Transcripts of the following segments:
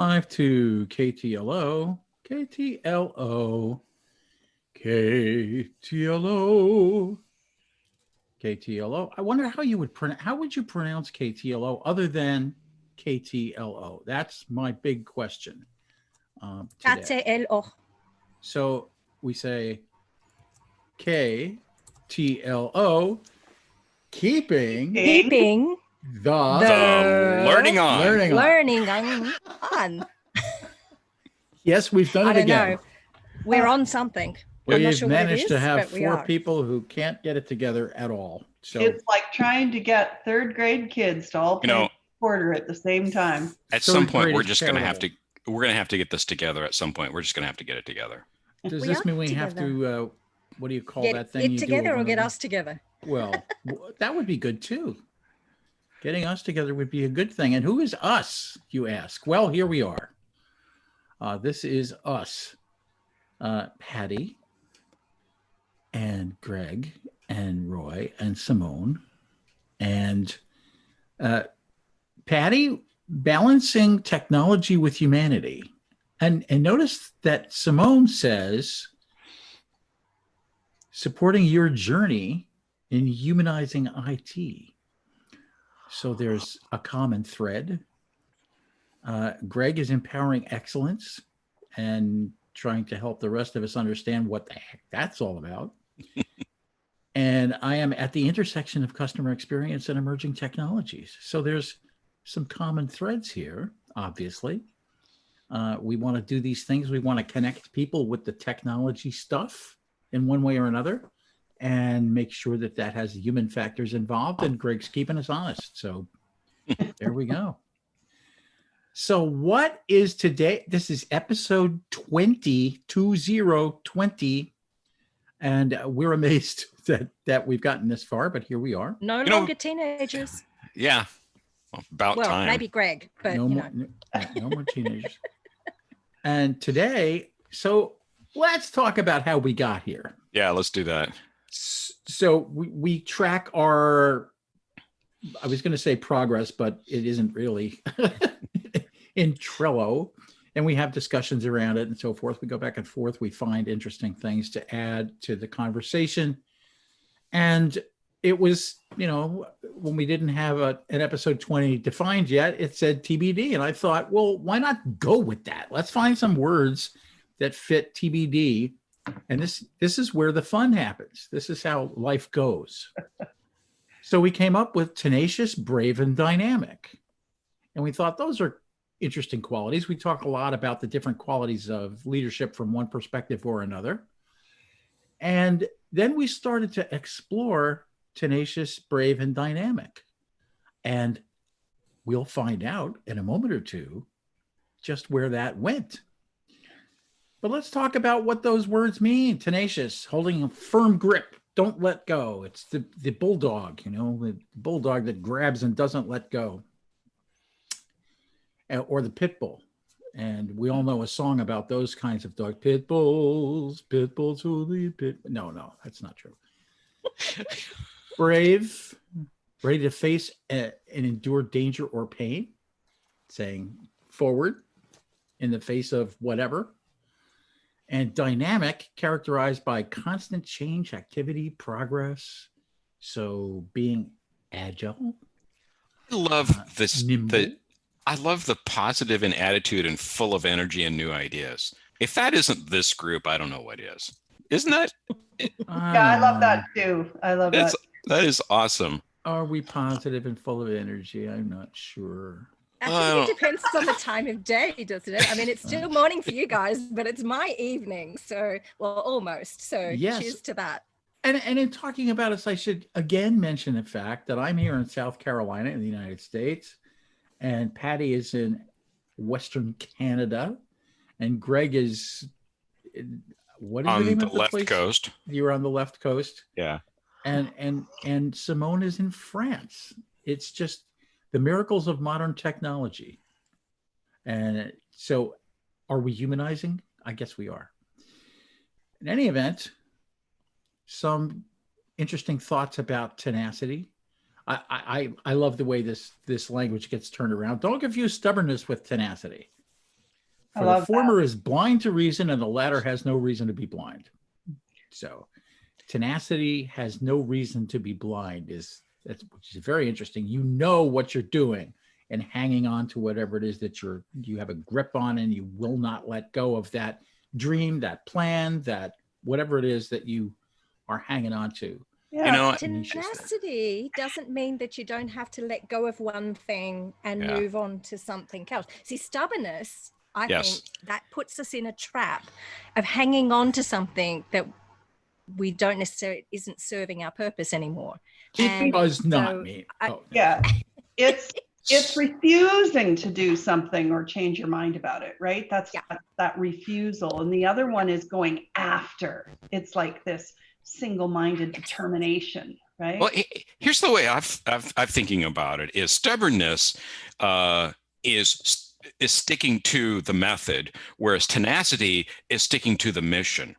Live to KTLO, KTLO, KTLO, KTLO. I wonder how you would pronounce. How would you pronounce KTLO other than KTLO? That's my big question today. KTLO. So we say KTLO, keeping the learning on. Learning on. Yes, we've done it again. Know. We're on something. We've managed to have four people who can't get it together at all. So it's like trying to get third grade kids to all play quarter at the same time. At some point, we're just going to have to. We're going to have to get this together. At some point, we're just going to have to get it together. Does this mean we have to? What do you call that thing? Get together or get us together? Well, that would be good too. Getting us together would be a good thing. And who is us, you ask? Well, here we are. This is us, Patti, and Greg, and Roy, and Simone, and Patti, balancing technology with humanity. And notice that Simone says, supporting your journey in humanizing IT. So there's a common thread. Greg is empowering excellence and trying to help the rest of us understand what the heck that's all about. And I am at the intersection of customer experience and emerging technologies. So there's some common threads here, obviously. We want to do these things. We want to connect people with the technology stuff in one way or another and make sure that that has human factors involved. And Greg's keeping us honest. So there we go. So what is today? This is episode 20. And we're amazed that we've gotten this far, but here we are. No longer teenagers. Yeah. About time. Maybe Greg, but no more teenagers. And today, so let's talk about how we got here. Yeah, let's do that. So we track our, I was going to say progress, but it isn't really, in Trello. And we have discussions around it and so forth. We go back and forth. We find interesting things to add to the conversation. And it was, when we didn't have an episode 20 defined yet, it said TBD. And I thought, well, why not go with that? Let's find some words that fit TBD. And this is where the fun happens. This is how life goes. So we came up with tenacious, brave, and dynamic. And we thought those are interesting qualities. We talk a lot about the different qualities of leadership from one perspective or another. And then we started to explore tenacious, brave, and dynamic. And we'll find out in a moment or two just where that went. But let's talk about what those words mean. Tenacious, holding a firm grip, don't let go. It's the bulldog, the bulldog that grabs and doesn't let go. Or the pit bull. And we all know a song about those kinds of dogs. Pit bulls who the pit. No, that's not true. Brave, ready to face and endure danger or pain, saying forward in the face of whatever. And dynamic, characterized by constant change, activity, progress. So being agile. I love this. Nimble. I love the positive in attitude and full of energy and new ideas. If that isn't this group, I don't know what is. Isn't that? Yeah, I love that too. I love that. That is awesome. Are we positive and full of energy? I'm not sure. I think it depends on the time of day, doesn't it? I mean, it's still morning for you guys, but it's my evening. So, well, almost. So yes. Cheers to that. And in talking about this, I should again mention the fact that I'm here in South Carolina in the United States. And Patti is in Western Canada, and Greg is what is on the name the of the left place? coast. You're on the left coast. Yeah. And Simone is in France. It's just the miracles of modern technology. And so, are we humanizing? I guess we are. In any event, some interesting thoughts about tenacity. I love the way this language gets turned around. Don't confuse stubbornness with tenacity. For the former is blind to reason, and the latter has no reason to be blind. So tenacity has no reason to be blind, which is very interesting. You know what you're doing and hanging on to whatever it is that you have a grip on, and you will not let go of that dream, that plan, that whatever it is that you are hanging on to. Yeah. Tenacity doesn't mean that you don't have to let go of one thing and move on to something else. See, stubbornness, I think that puts us in a trap of hanging on to something that we don't necessarily isn't serving our purpose anymore. It does not mean. It's refusing to do something or change your mind about it, right? That's that refusal. And the other one is going after. It's like this single-minded determination, right? Well, here's the way I'm thinking about it: is stubbornness is sticking to the method, whereas tenacity is sticking to the mission.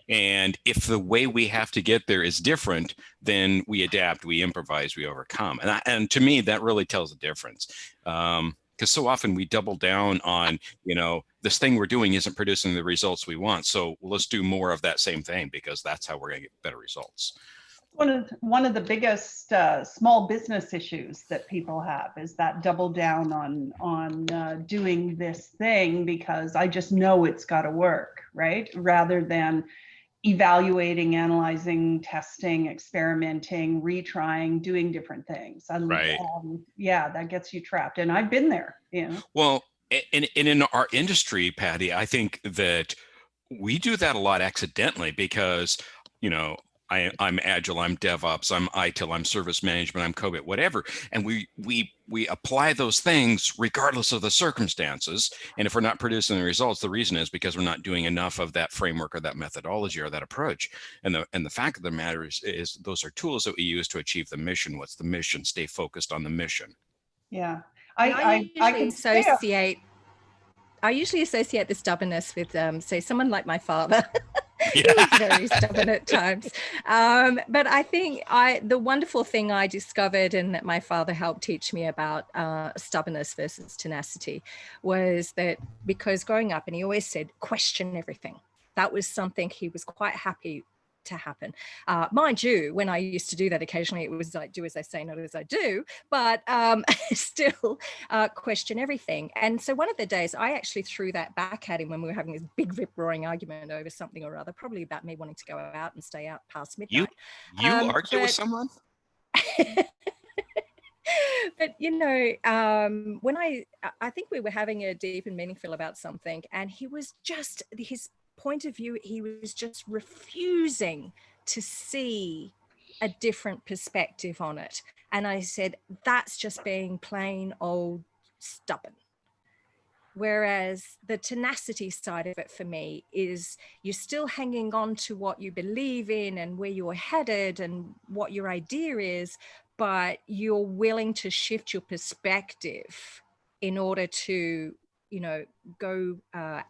And if the way we have to get there is different, then we adapt, we improvise, we overcome. And to me, that really tells the difference. Because so often we double down on, this thing we're doing isn't producing the results we want. So let's do more of that same thing, because that's how we're going to get better results. One of the biggest small business issues that people have is that double down on doing this thing because I just know it's got to work, right? Rather than evaluating, analyzing, testing, experimenting, retrying, doing different things. Right. That gets you trapped. And I've been there, Well, and in our industry, Patti, I think that we do that a lot accidentally because, I'm Agile, I'm DevOps, I'm ITIL, I'm service management, I'm COVID, whatever. And we apply those things regardless of the circumstances. And if we're not producing the results, the reason is because we're not doing enough of that framework or that methodology or that approach. And the fact of the matter is those are tools that we use to achieve the mission. What's the mission? Stay focused on the mission. Yeah. I usually associate the stubbornness with, say, someone like my father. He was very stubborn at times. But I think the wonderful thing I discovered and that my father helped teach me about stubbornness versus tenacity was that because growing up, and he always said, question everything. That was something he was quite happy to happen. Mind you, when I used to do that occasionally, it was like, do as I say, not as I do, but still question everything. And so one of the days I actually threw that back at him when we were having this big rip-roaring argument over something or other, probably about me wanting to go out and stay out past midnight. You argue with someone? But when I think we were having a deep and meaningful about something, and he was just his point of view, he was just refusing to see a different perspective on it. And I said, that's just being plain old stubborn. Whereas the tenacity side of it for me is you're still hanging on to what you believe in and where you're headed and what your idea is, but you're willing to shift your perspective in order to, go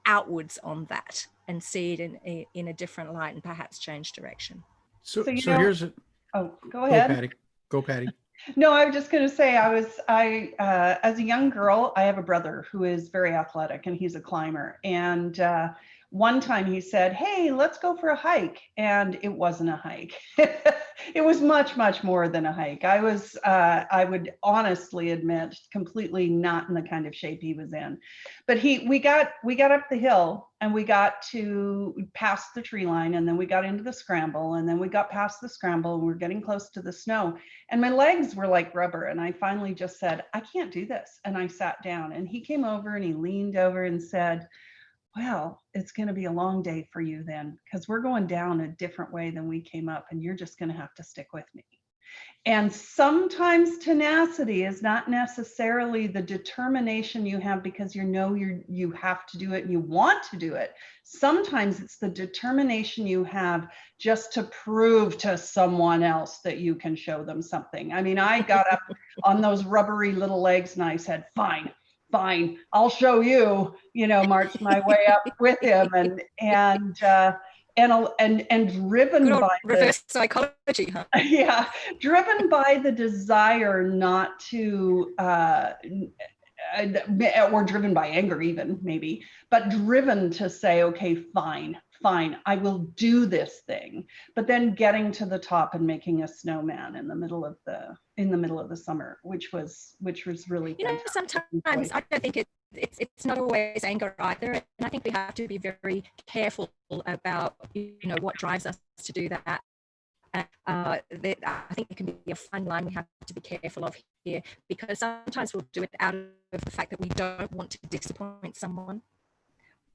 outwards on that and see it in a different light and perhaps change direction. So here's a... Oh, go ahead. Go, Patti. No, I was just going to say, as a young girl, I have a brother who is very athletic and he's a climber. And one time he said, hey, let's go for a hike. And it wasn't a hike. It was much, much more than a hike. I would honestly admit, completely not in the kind of shape he was in. But we got up the hill and we got to past the tree line, and then we got into the scramble, and then we got past the scramble and we're getting close to the snow. And my legs were like rubber. And I finally just said, I can't do this. And I sat down, and he came over and he leaned over and said, well, it's going to be a long day for you then, because we're going down a different way than we came up, and you're just going to have to stick with me. And sometimes tenacity is not necessarily the determination you have because you have to do it and you want to do it. Sometimes it's the determination you have just to prove to someone else that you can show them something. I mean, I got up on those rubbery little legs and I said, fine, I'll show you, march my way up with him and driven by reverse psychology, huh? Yeah, driven by the desire not to or driven by anger even maybe, but driven to say, okay, fine, I will do this thing. But then getting to the top and making a snowman in the middle of the summer, which was really fantastic. Sometimes I don't think it's not always anger either, and I think we have to be very careful about what drives us to do that. I think it can be a fine line we have to be careful of here, because sometimes we'll do it out of the fact that we don't want to disappoint someone,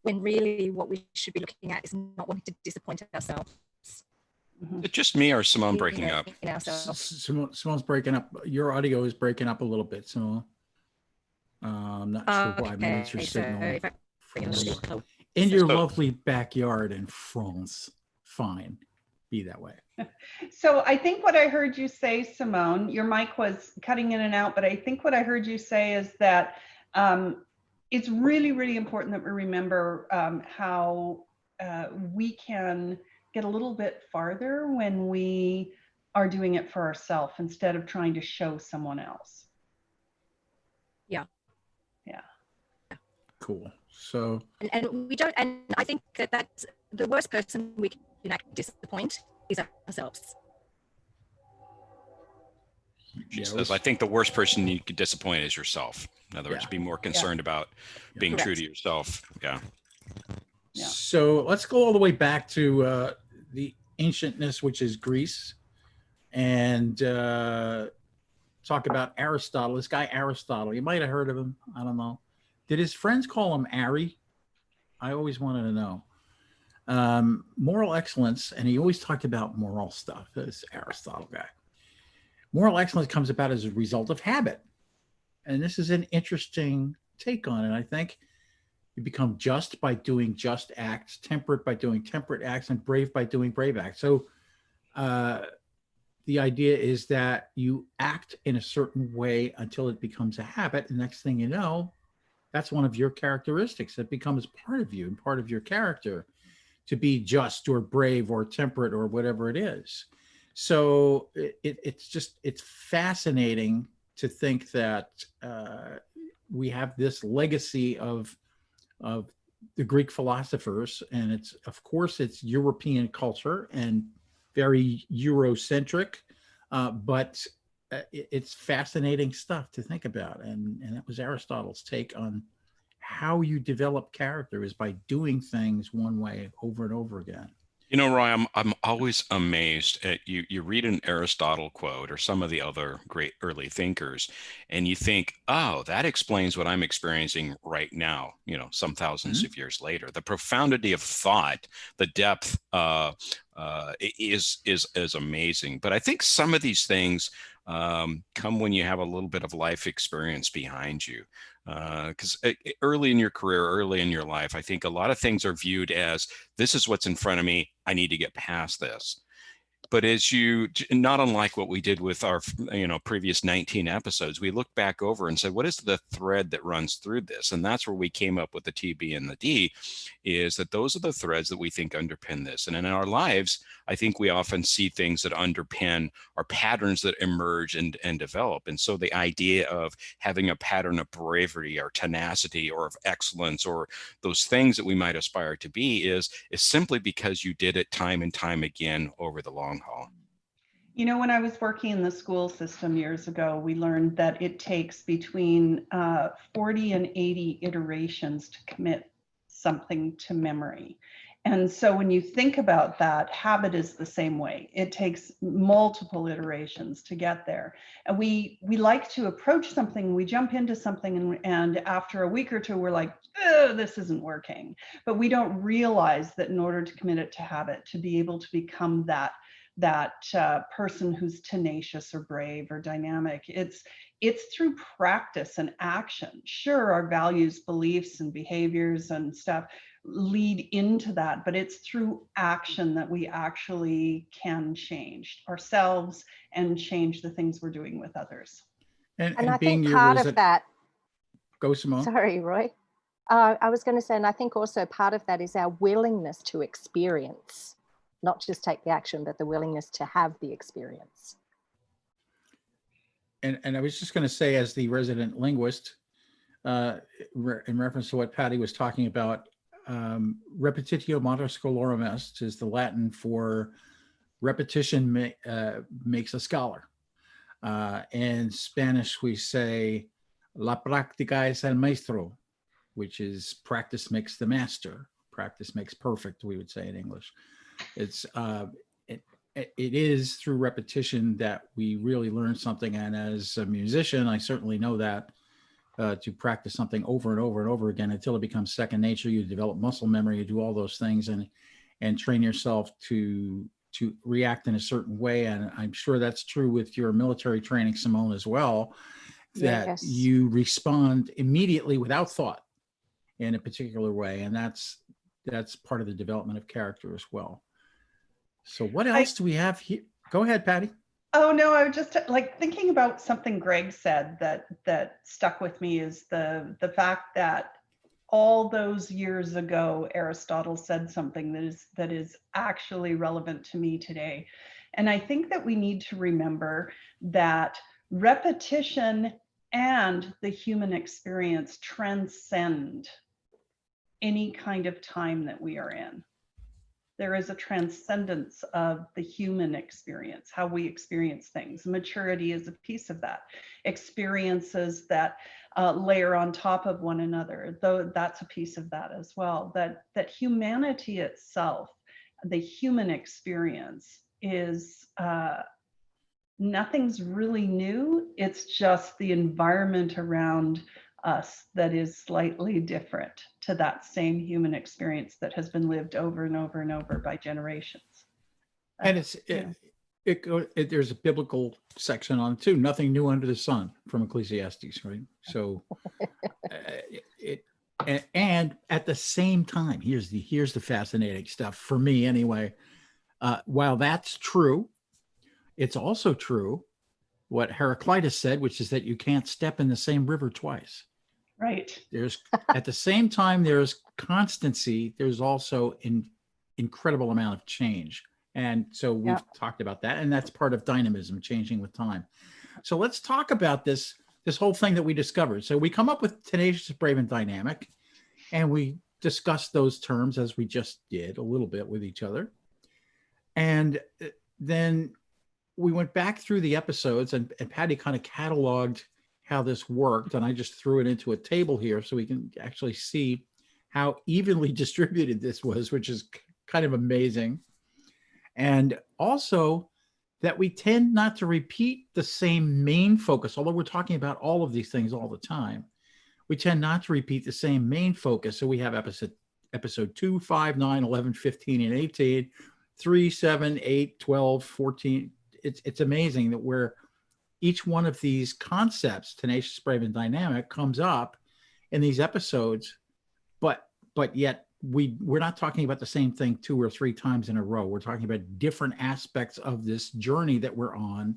when really what we should be looking at is not wanting to disappoint ourselves. Is it just me or Simone breaking up? Simone's breaking up. Your audio is breaking up a little bit, so I'm not sure why. Maybe it's your signal. In your lovely backyard in France. Fine. Be that way. So I think what I heard you say, Simone, your mic was cutting in and out, but I think what I heard you say is that it's really, really important that we remember how we can get a little bit farther when we are doing it for ourselves instead of trying to show someone else. Yeah. Cool. So and we don't, and I think that's the worst person we can disappoint is ourselves. She says, I think the worst person you could disappoint is yourself. In other words, be more concerned about being true to yourself. Yeah. So let's go all the way back to the ancientness, which is Greece, and talk about Aristotle. This guy Aristotle, you might have heard of him. I don't know. Did his friends call him Ari? I always wanted to know. Moral excellence, and he always talked about moral stuff, this Aristotle guy. Moral excellence comes about as a result of habit. And this is an interesting take on it. I think you become just by doing just acts, temperate by doing temperate acts, and brave by doing brave acts. So the idea is that you act in a certain way until it becomes a habit. And next thing you know, that's one of your characteristics that becomes part of you and part of your character, to be just or brave or temperate or whatever it is. So it's fascinating to think that we have this legacy of the Greek philosophers, and of course it's European culture and very Eurocentric, but it's fascinating stuff to think about. And that was Aristotle's take on how you develop character, is by doing things one way over and over again. You know, Roy, I'm always amazed at you. You read an Aristotle quote or some of the other great early thinkers, and you think, oh, that explains what I'm experiencing right now, some thousands of years later. The profundity of thought, the depth is amazing. But I think some of these things come when you have a little bit of life experience behind you. Because early in your career, early in your life, I think a lot of things are viewed as, this is what's in front of me, I need to get past this. But as you, not unlike what we did with our, previous 19 episodes, we looked back over and said, what is the thread that runs through this? And that's where we came up with the TB and the D, is that those are the threads that we think underpin this. And in our lives, I think we often see things that underpin our patterns that emerge and develop. And so the idea of having a pattern of bravery or tenacity or of excellence or those things that we might aspire to be is simply because you did it time and time again over the long haul. When I was working in the school system years ago, we learned that it takes between 40 and 80 iterations to commit something to memory. And so when you think about that, habit is the same way. It takes multiple iterations to get there. And we like to approach something, we jump into something, and after a week or two, we're like, this isn't working. But we don't realize that in order to commit it to habit, to be able to become that person who's tenacious or brave or dynamic, it's through practice and action. Sure, our values, beliefs, and behaviors and stuff lead into that, but it's through action that we actually can change ourselves and change the things we're doing with others. And I being think part of that, go Simone. Sorry, Roy. I was going to say, and I think also part of that is our willingness to experience, not just take the action, but the willingness to have the experience. And I was just going to say, as the resident linguist, in reference to what Patti was talking about. Repetitio mater scholarum est is the Latin for repetition makes a scholar. In Spanish, we say la práctica es el maestro, which is practice makes the master. Practice makes perfect, we would say in English. It's it is through repetition that we really learn something. And as a musician, I certainly know that to practice something over and over and over again until it becomes second nature. You develop muscle memory, you do all those things and train yourself to react in a certain way. And I'm sure that's true with your military training, Simone, as well, that Yes. you respond immediately without thought in a particular way. And that's part of the development of character as well. So what else do we have here? Go ahead, Patti. Oh no, I was just like thinking about something Greg said that stuck with me is the fact that all those years ago, Aristotle said something that is actually relevant to me today. And I think that we need to remember that repetition and the human experience transcend any kind of time that we are in. There is a transcendence of the human experience, how we experience things. Maturity is a piece of that. Experiences that layer on top of one another, though that's a piece of that as well. That humanity itself, the human experience is nothing's really new. It's just the environment around us that is slightly different to that same human experience that has been lived over and over and over by generations. And there's a biblical section on it too. Nothing new under the sun from Ecclesiastes, right? So, and at the same time, here's the fascinating stuff for me anyway. While that's true, it's also true what Heraclitus said, which is that you can't step in the same river twice. Right. There's at the same time there's constancy. There's also an incredible amount of change. And so we've talked about that, and that's part of dynamism, changing with time. So let's talk about this whole thing that we discovered. So we come up with tenacious, brave, and dynamic, and we discuss those terms as we just did a little bit with each other. And then we went back through the episodes, and Patti kind of cataloged how this worked, and I just threw it into a table here so we can actually see how evenly distributed this was, which is kind of amazing. And also that we tend not to repeat the same main focus, although we're talking about all of these things all the time. We tend not to repeat the same main focus. So we have episode 2, 5, 9, 11, 15, and 18, 3, 7, 8, 12, 14. It's amazing that we're each one of these concepts, tenacious, brave, and dynamic, comes up in these episodes, but yet we're not talking about the same thing 2 or 3 times in a row. We're talking about different aspects of this journey that we're on,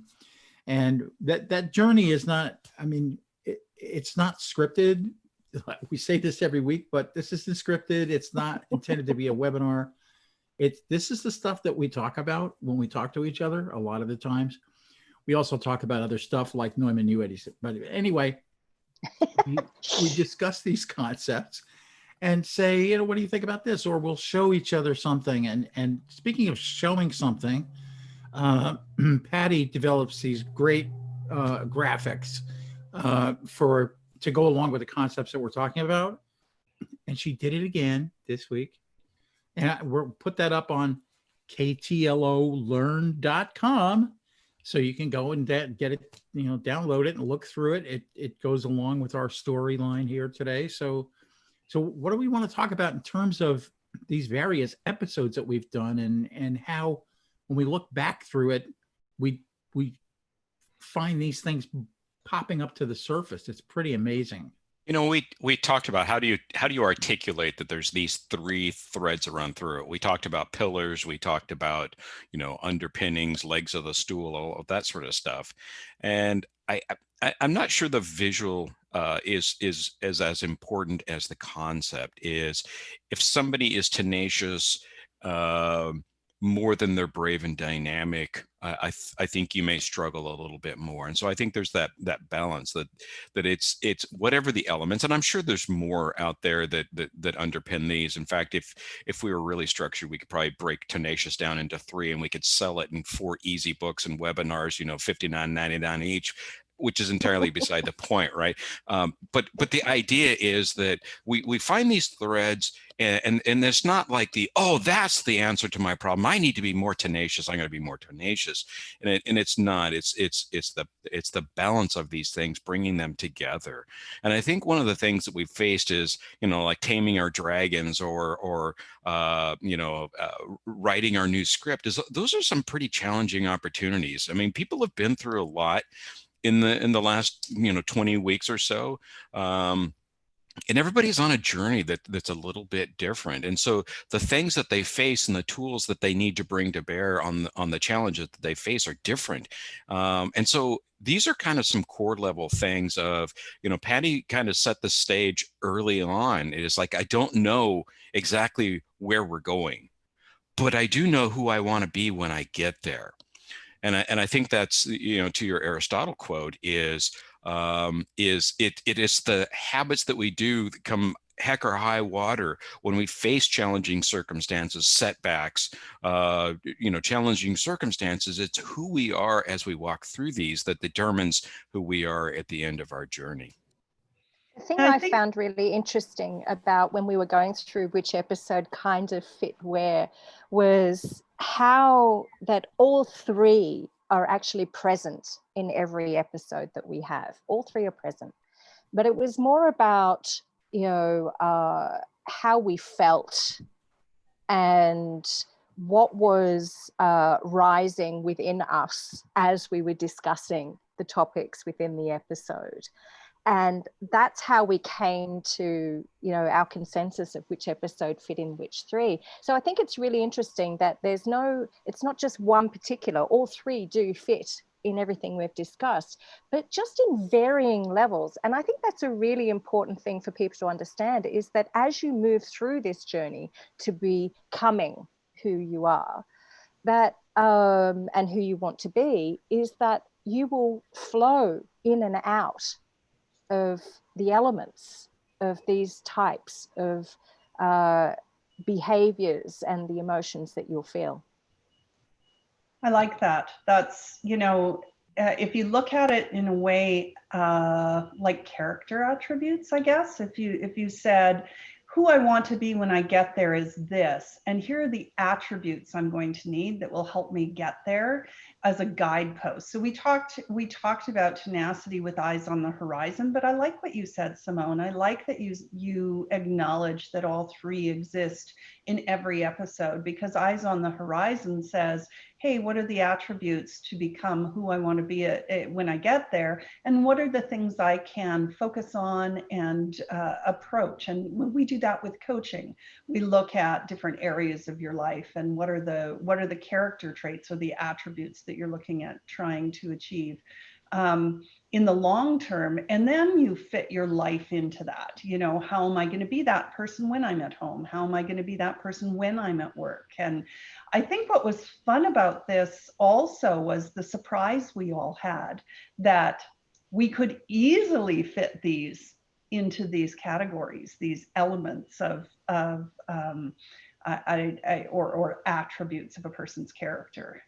and that journey is not. I mean, it's not scripted. We say this every week, but this isn't scripted. It's not intended to be a webinar. This is the stuff that we talk about when we talk to each other. A lot of the times. We also talk about other stuff like Neumann Uedis. But anyway, we discuss these concepts and say, what do you think about this? Or we'll show each other something. And speaking of showing something, Patti develops these great graphics to go along with the concepts that we're talking about. And she did it again this week. And we'll put that up on KTLOlearn.com. So you can go and get it, download it and look through it. It goes along with our storyline here today. So what do we want to talk about in terms of these various episodes that we've done and how, when we look back through it, we find these things popping up to the surface? It's pretty amazing. We talked about how do you articulate that there's these 3 threads that run through it. We talked about pillars, we talked about, underpinnings, legs of the stool, all of that sort of stuff. And I'm not sure the visual is as important as the concept is. If somebody is tenacious, more than they're brave and dynamic, I think you may struggle a little bit more. And so I think there's that balance that it's whatever the elements, and I'm sure there's more out there that underpin these. In fact, if we were really structured, we could probably break Tenacious down into 3, and we could sell it in 4 easy books and webinars, $59.99 each, which is entirely beside the point, right? But the idea is that we find these threads, and it's not like that's the answer to my problem, I need to be more tenacious, I'm going to be more tenacious, and it's not. It's the balance of these things, bringing them together. And I think one of the things that we've faced is like taming our dragons, or writing our new script. Those are some pretty challenging opportunities. I mean, people have been through a lot in the last 20 weeks or so, and everybody's on a journey that's a little bit different. And so the things that they face and the tools that they need to bring to bear on the challenges that they face are different. And so these are kind of some core level things of, Patti kind of set the stage early on. It is like, I don't know exactly where we're going, but I do know who I want to be when I get there. And I think that's, to your Aristotle quote, it is the habits that we do that come heck or high water when we face challenging circumstances, setbacks, challenging circumstances. It's who we are as we walk through these that determines who we are at the end of our journey. The thing I found really interesting about when we were going through which episode kind of fit where was how that all 3 are actually present in every episode that we have. All 3 are present. But it was more about, how we felt and what was rising within us as we were discussing the topics within the episode. And that's how we came to, our consensus of which episode fit in which 3. So I think it's really interesting that it's not just one particular, all 3 do fit in everything we've discussed, but just in varying levels. And I think that's a really important thing for people to understand, is that as you move through this journey to becoming who you are, that and who you want to be, is that you will flow in and out of the elements of these types of behaviors and the emotions that you'll feel. I like that. That's, if you look at it in a way like character attributes, I guess, if you said, who I want to be when I get there is this, and here are the attributes I'm going to need that will help me get there as a guidepost. So we talked about tenacity with eyes on the horizon, but I like what you said, Simone. I like that you acknowledge that all 3 exist in every episode, because eyes on the horizon says, hey, what are the attributes to become who I want to be when I get there? And what are the things I can focus on and approach? And we do that with coaching. We look at different areas of your life and what are the character traits or the attributes that you're looking at trying to achieve in the long term. And then you fit your life into that. How am I going to be that person when I'm at home? How am I going to be that person when I'm at work? And I think what was fun about this also was the surprise we all had that we could easily fit these into these categories, these elements of or attributes of a person's character.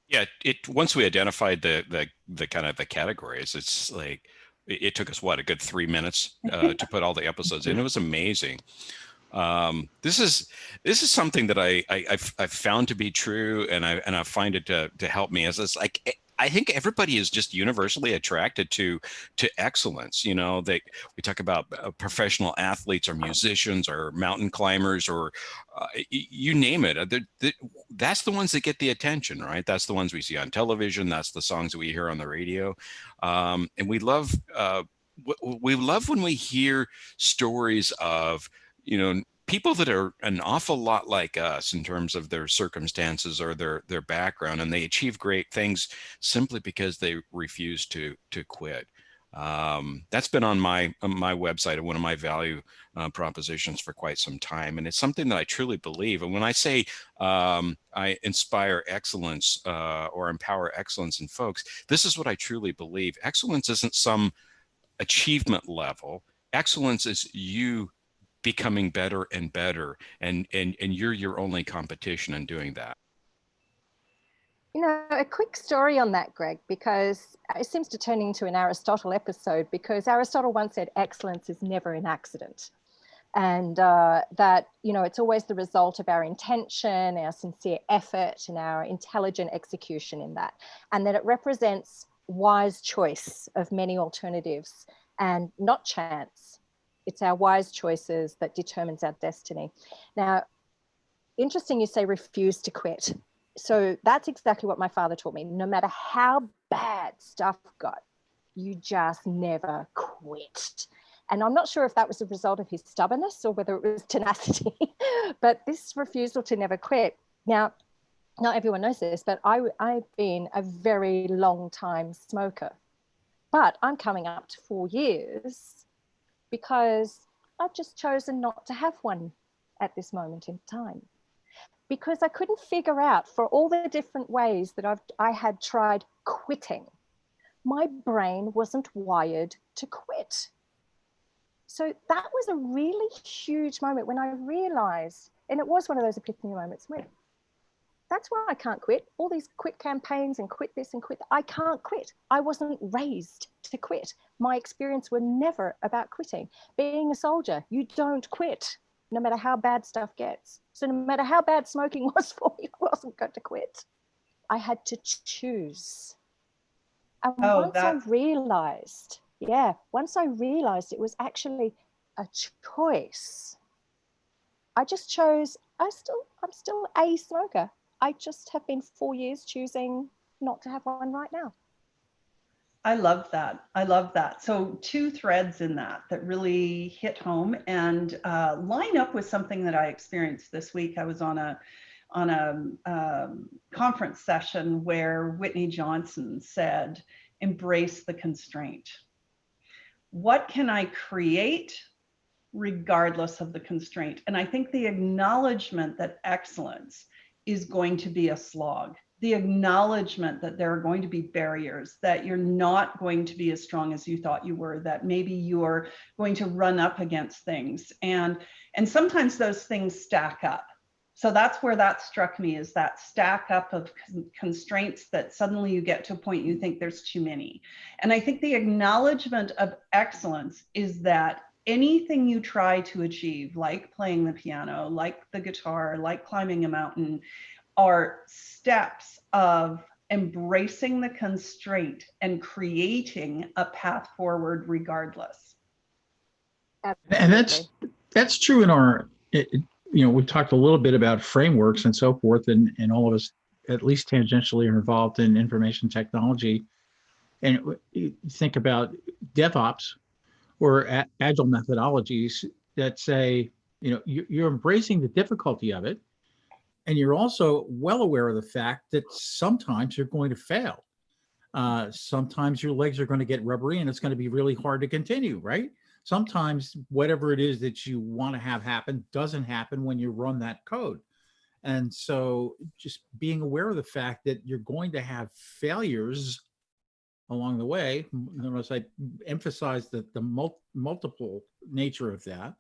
Yeah, once we identified the kind of the categories, it's like it took us a good 3 minutes to put all the episodes in. It was amazing. This is something that I've found to be true, and I find it to help me, as it's like I think everybody is just universally attracted to excellence. We talk about professional athletes or musicians or mountain climbers or you name it. That's the ones that get the attention, right? That's the ones we see on television. That's the songs that we hear on the radio. And we love when we hear stories of, people that are an awful lot like us in terms of their circumstances or their background, and they achieve great things simply because they refuse to quit. That's been on my website and one of my value propositions for quite some time. And it's something that I truly believe. And when I say I inspire excellence or empower excellence in folks, this is what I truly believe. Excellence isn't some achievement level. Excellence is you becoming better and better, and you're your only competition in doing that. You know, a quick story on that, Greg, because it seems to turn into an Aristotle episode, because Aristotle once said excellence is never an accident. And that, you know, it's always the result of our intention, our sincere effort, and our intelligent execution in that. And that it represents wise choice of many alternatives and not chance. It's our wise choices that determines our destiny. Now, interesting you say refuse to quit. So that's exactly what my father taught me. No matter how bad stuff got, you just never quit. And I'm not sure if that was a result of his stubbornness or whether it was tenacity, but this refusal to never quit. Now, not everyone knows this, but I've been a very long time smoker, but I'm coming up to 4 years because I've just chosen not to have one at this moment in time. Because I couldn't figure out, for all the different ways that I had tried quitting, my brain wasn't wired to quit. So that was a really huge moment when I realized, and it was one of those epiphany moments, where that's why I can't quit. All these quit campaigns and quit this and quit, I can't quit. I wasn't raised to quit. My experience were never about quitting. Being a soldier, you don't quit, no matter how bad stuff gets. So no matter how bad smoking was for me, I wasn't going to quit. I had to choose. And once I realized it was actually a choice, I just chose, I'm still a smoker. I just have been 4 years choosing not to have one right now. I love that. I love that. So 2 threads in that really hit home and line up with something that I experienced this week. I was on a conference session where Whitney Johnson said, "Embrace the constraint." What can I create regardless of the constraint? And I think the acknowledgement that excellence is going to be a slog, the acknowledgement that there are going to be barriers, that you're not going to be as strong as you thought you were, that maybe you're going to run up against things. And sometimes those things stack up. So that's where that struck me, is that stack up of constraints that suddenly you get to a point you think there's too many. And I think the acknowledgement of excellence is that anything you try to achieve, like playing the piano, like the guitar, like climbing a mountain, are steps of embracing the constraint and creating a path forward regardless. Absolutely. And that's true in our, we've talked a little bit about frameworks and so forth, and all of us at least tangentially are involved in information technology. And you think about DevOps or agile methodologies that say, you're embracing the difficulty of it. And you're also well aware of the fact that sometimes you're going to fail. Sometimes your legs are going to get rubbery and it's going to be really hard to continue, right? Sometimes whatever it is that you want to have happen doesn't happen when you run that code. And so just being aware of the fact that you're going to have failures along the way, notice I emphasize the multiple nature of that,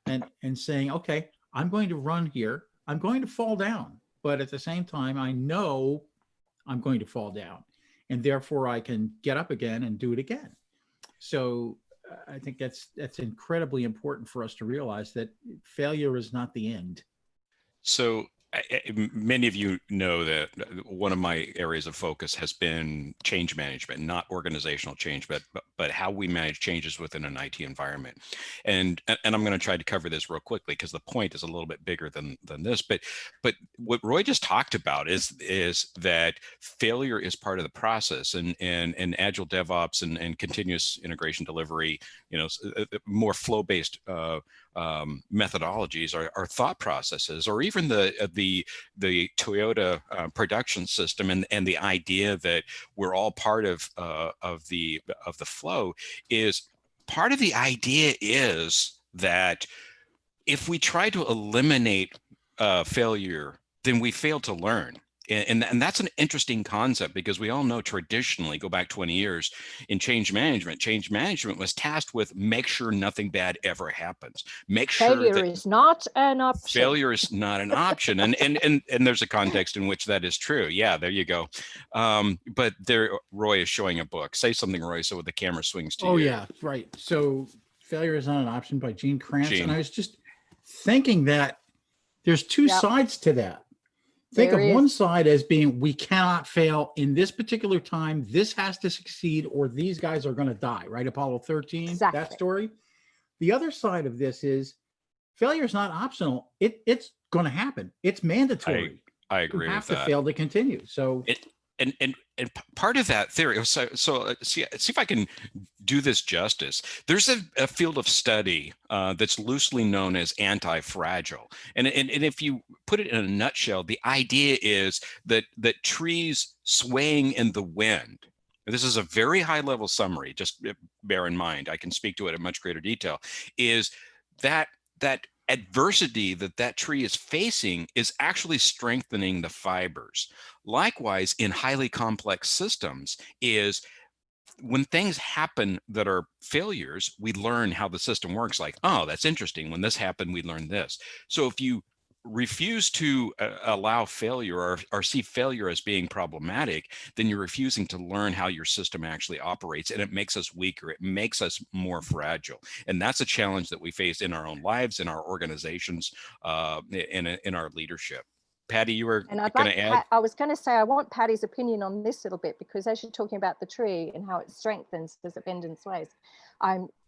and saying, okay, I'm going to run here. I'm going to fall down, but at the same time, I know I'm going to fall down, and therefore I can get up again and do it again. So I think that's incredibly important for us to realize that failure is not the end. So many of you know that one of my areas of focus has been change management, not organizational change, but how we manage changes within an IT environment. And I'm going to try to cover this real quickly because the point is a little bit bigger than this. But what Roy just talked about is that failure is part of the process, and agile DevOps and continuous integration delivery, more flow-based methodologies, our thought processes, or even the Toyota production system, and the idea that we're all part of the flow. Is part of the idea is that if we try to eliminate failure, then we fail to learn. And that's an interesting concept, because we all know traditionally, go back 20 years, in change management was tasked with make sure nothing bad ever happens. Make sure failure is not an option. Failure is not an option. And there's a context in which that is true. Yeah, there you go. But there, Roy is showing a book. Say something, Roy, so the camera swings to you. Oh, yeah, right. So Failure is Not an Option by Gene Kranz. Gene. And I was just thinking that there's two sides to that. Think There of is. one side as being, we cannot fail in this particular time. This has to succeed, or these guys are going to die, right? Apollo 13, Exactly. that story. The other side of this is failure is not optional. It's going to happen. It's mandatory. I agree You have with to that. fail to continue. So And part of that theory, so see if I can do this justice. There's a field of study that's loosely known as anti-fragile. And if you put it in a nutshell, the idea is that trees swaying in the wind. This is a very high level summary, just bear in mind, I can speak to it in much greater detail, is that adversity that tree is facing is actually strengthening the fibers. Likewise, in highly complex systems, is when things happen that are failures, we learn how the system works. Like, oh, that's interesting. When this happened, we learned this. So if you refuse to allow failure or see failure as being problematic, then you're refusing to learn how your system actually operates, and it makes us weaker. It makes us more fragile. And that's a challenge that we face in our own lives, in our organizations, in our leadership. Patti, you were going to add? I was going to say, I want Patti's opinion on this little bit, because as you're talking about the tree and how it strengthens as it bends and sways,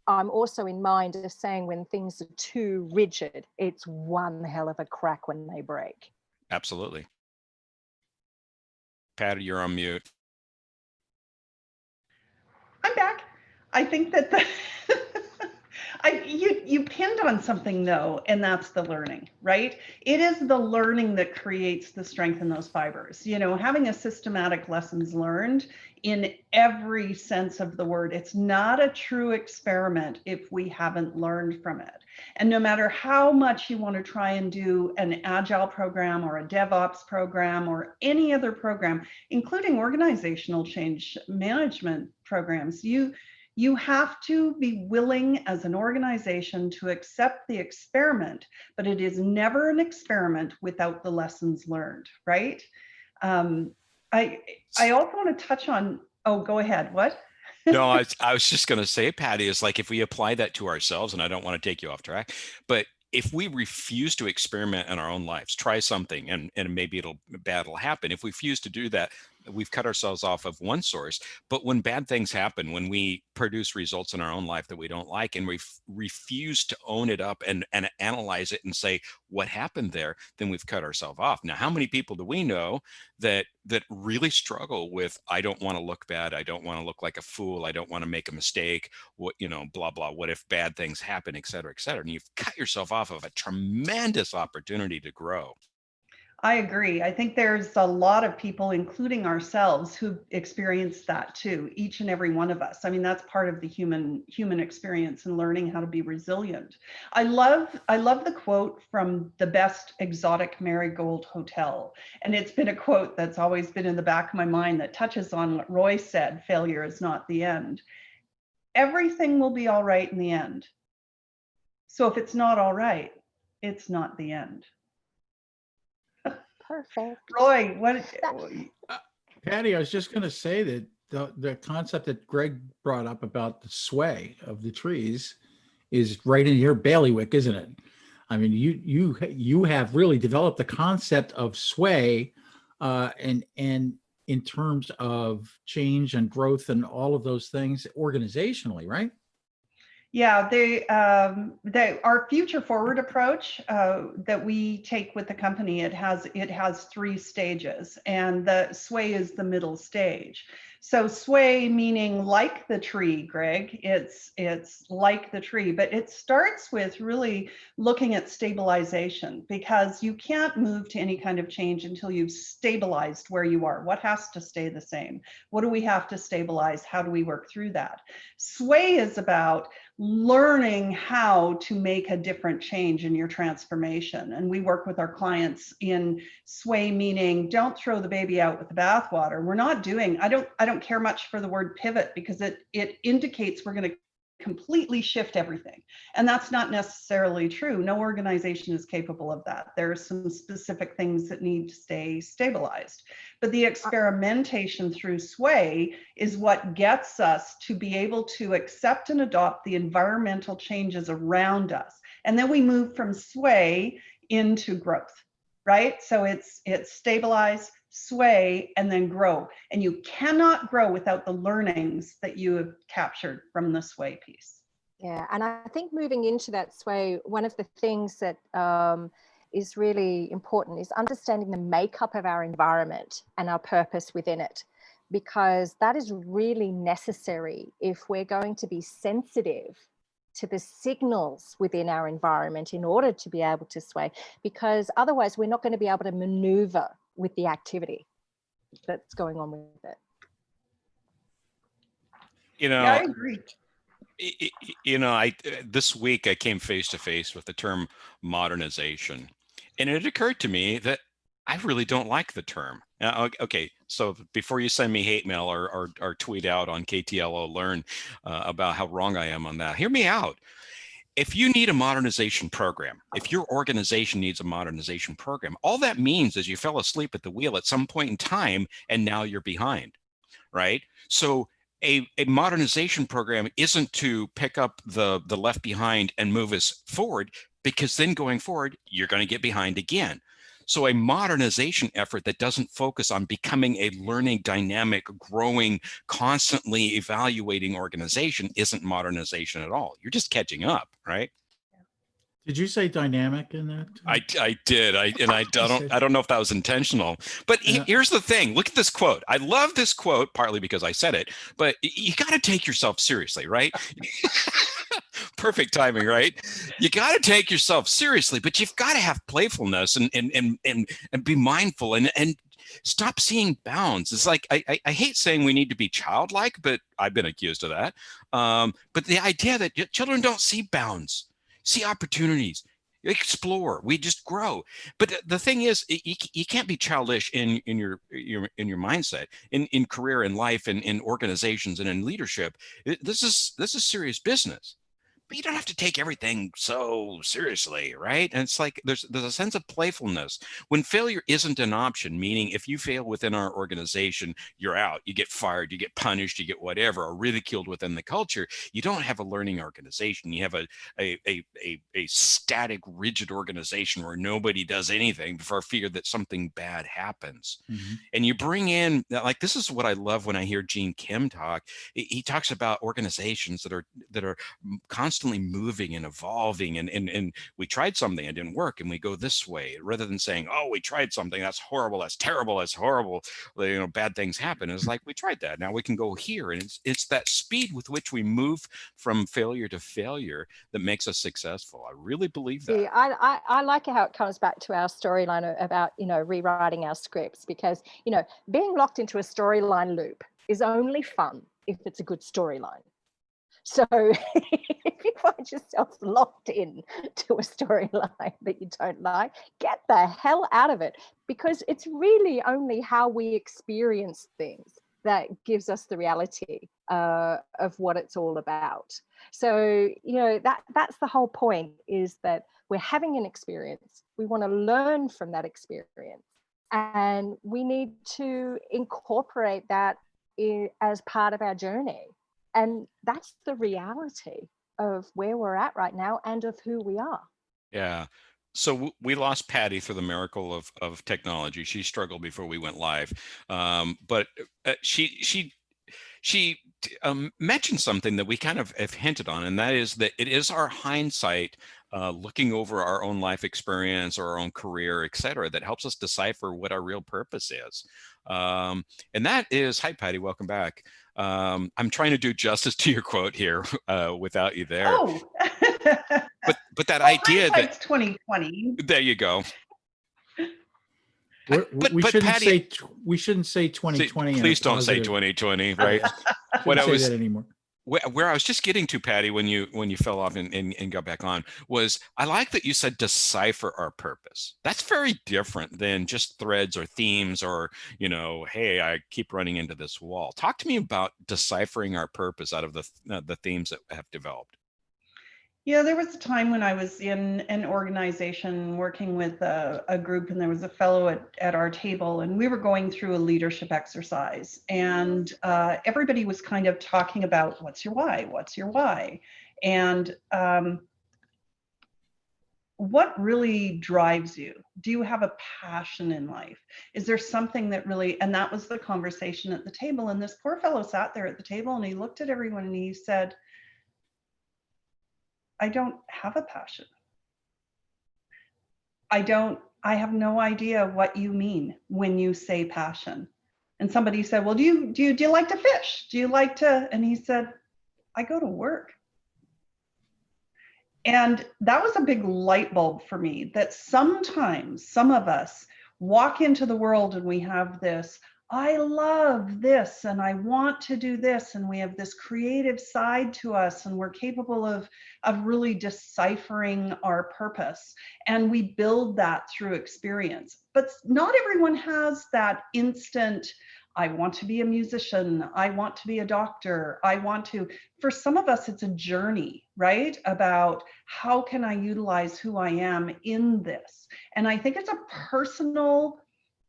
I'm also in mind as saying, when things are too rigid, it's one hell of a crack when they break. Absolutely. Patti, you're on mute. I'm back. I think that you pinned on something though, and that's the learning, right? It is the learning that creates the strength in those fibers. You know, having a systematic lessons learned in every sense of the word. It's not a true experiment if we haven't learned from it. And no matter how much you want to try and do an agile program or a DevOps program or any other program, including organizational change management programs, you have to be willing as an organization to accept the experiment, but it is never an experiment without the lessons learned, right? I also want to touch on, oh, go ahead, what? No, I was just going to say, Patti, is like, if we apply that to ourselves, and I don't want to take you off track, but if we refuse to experiment in our own lives, try something, and maybe bad will happen. If we refuse to do that, we've cut ourselves off of one source. But when bad things happen, when we produce results in our own life that we don't like, and we refuse to own it up and analyze it and say what happened there, then we've cut ourselves off. Now, how many people do we know that really struggle with, I don't want to look bad, I don't want to look like a fool, I don't want to make a mistake, what, you know, blah blah, what if bad things happen, et cetera, and you've cut yourself off of a tremendous opportunity to grow. I agree. I think there's a lot of people, including ourselves, who experience that too, each and every one of us. I mean, that's part of the human experience and learning how to be resilient. I love the quote from The Best Exotic Marigold Hotel. And it's been a quote that's always been in the back of my mind that touches on what Roy said, failure is not the end. Everything will be all right in the end. So if it's not all right, it's not the end. Perfect. Roy, what? Patti, I was just going to say that the concept that Greg brought up about the sway of the trees is right in your bailiwick, isn't it? I mean, you have really developed the concept of sway, and in terms of change and growth and all of those things organizationally, right? Yeah, our future forward approach that we take with the company, it has 3 stages, and the sway is the middle stage. So sway meaning like the tree, Greg. It's like the tree, but it starts with really looking at stabilization, because you can't move to any kind of change until you've stabilized where you are. What has to stay the same? What do we have to stabilize? How do we work through that? Sway is about learning how to make a different change in your transformation. And we work with our clients in sway, meaning don't throw the baby out with the bathwater. We're not doing, I don't care much for the word pivot, because it indicates we're going to completely shift everything. And that's not necessarily true. No organization is capable of that. There are some specific things that need to stay stabilized. But the experimentation through sway is what gets us to be able to accept and adopt the environmental changes around us. And then we move from sway into growth, right? So it's stabilize, sway, and then grow. And you cannot grow without the learnings that you have captured from the sway piece. Yeah, and I think moving into that sway, one of the things that is really important is understanding the makeup of our environment and our purpose within it, because that is really necessary if we're going to be sensitive to the signals within our environment in order to be able to sway, because otherwise we're not going to be able to maneuver with the activity that's going on with it. You know, Yeah, I agree. This week I came face to face with the term modernization, and it occurred to me that I really don't like the term. Okay, so before you send me hate mail or tweet out on KTLO Learn about how wrong I am on that, hear me out. If you need a modernization program, if your organization needs a modernization program, all that means is you fell asleep at the wheel at some point in time and now you're behind, right? So a modernization program isn't to pick up the left behind and move us forward, because then going forward, you're going to get behind again. So a modernization effort that doesn't focus on becoming a learning, dynamic, growing, constantly evaluating organization isn't modernization at all. You're just catching up, right? Did you say dynamic in that? I did. I don't know if that was intentional, but here's the thing. Look at this quote. I love this quote, partly because I said it, but you got to take yourself seriously, right? Perfect timing, right? You got to take yourself seriously, but you've got to have playfulness and be mindful and stop seeing bounds. It's like, I hate saying we need to be childlike, but I've been accused of that. But the idea that children don't see bounds, see opportunities, explore, we just grow. But the thing is, you can't be childish in your mindset, in career, in life, in organizations, and in leadership. This is serious business. But you don't have to take everything so seriously, right? And it's like there's a sense of playfulness when failure isn't an option, meaning if you fail within our organization, you're out, you get fired, you get punished, you get whatever, or ridiculed within the culture. You don't have a learning organization. You have a static, rigid organization where nobody does anything for fear that something bad happens. Mm-hmm. And you bring in, like, this is what I love when I hear Gene Kim talk. He talks about organizations that are constantly moving and evolving, and we tried something, it didn't work, and we go this way, rather than saying, oh, we tried something, that's horrible, that's terrible, that's horrible, bad things happen. It's like, we tried that, now we can go here. And it's that speed with which we move from failure to failure that makes us successful. I really believe that. See, I like how it comes back to our storyline about rewriting our scripts, because being locked into a storyline loop is only fun if it's a good storyline. So if you find yourself locked in to a storyline that you don't like, get the hell out of it, because it's really only how we experience things that gives us the reality of what it's all about. So, that's the whole point, is that we're having an experience. We want to learn from that experience, and we need to incorporate that as part of our journey. And that's the reality of where we're at right now and of who we are. Yeah. So we lost Patti through the miracle of technology. She struggled before we went live. But she mentioned something that we kind of have hinted on, and that is that it is our hindsight looking over our own life experience or our own career, et cetera, that helps us decipher what our real purpose is. And that is, hi, Patti, welcome back. I'm trying to do justice to your quote here without you there. Oh, but that well, idea that hindsight's 2020. there you go. We shouldn't say 2020. Please don't say 2020, right? What I was that anymore. Where I was just getting to, Patti, when you fell off and got back on, was I like that you said decipher our purpose. That's very different than just threads or themes or, hey, I keep running into this wall. Talk to me about deciphering our purpose out of the themes that have developed. Yeah, there was a time when I was in an organization working with a group, and there was a fellow at our table, and we were going through a leadership exercise, and everybody was kind of talking about, what's your why? What's your why? And what really drives you? Do you have a passion in life? Is there something that really, and that was the conversation at the table. And this poor fellow sat there at the table and he looked at everyone and he said, I don't have a passion. I have no idea what you mean when you say passion. And somebody said, well, do you like to fish? Do you like to? And he said, I go to work. And that was a big light bulb for me, that sometimes some of us walk into the world and we have this, I love this and I want to do this, and we have this creative side to us, and we're capable of really deciphering our purpose, and we build that through experience. But not everyone has that instant, I want to be a musician, I want to be a doctor, for some of us it's a journey, right? About how can I utilize who I am in this? And I think it's a personal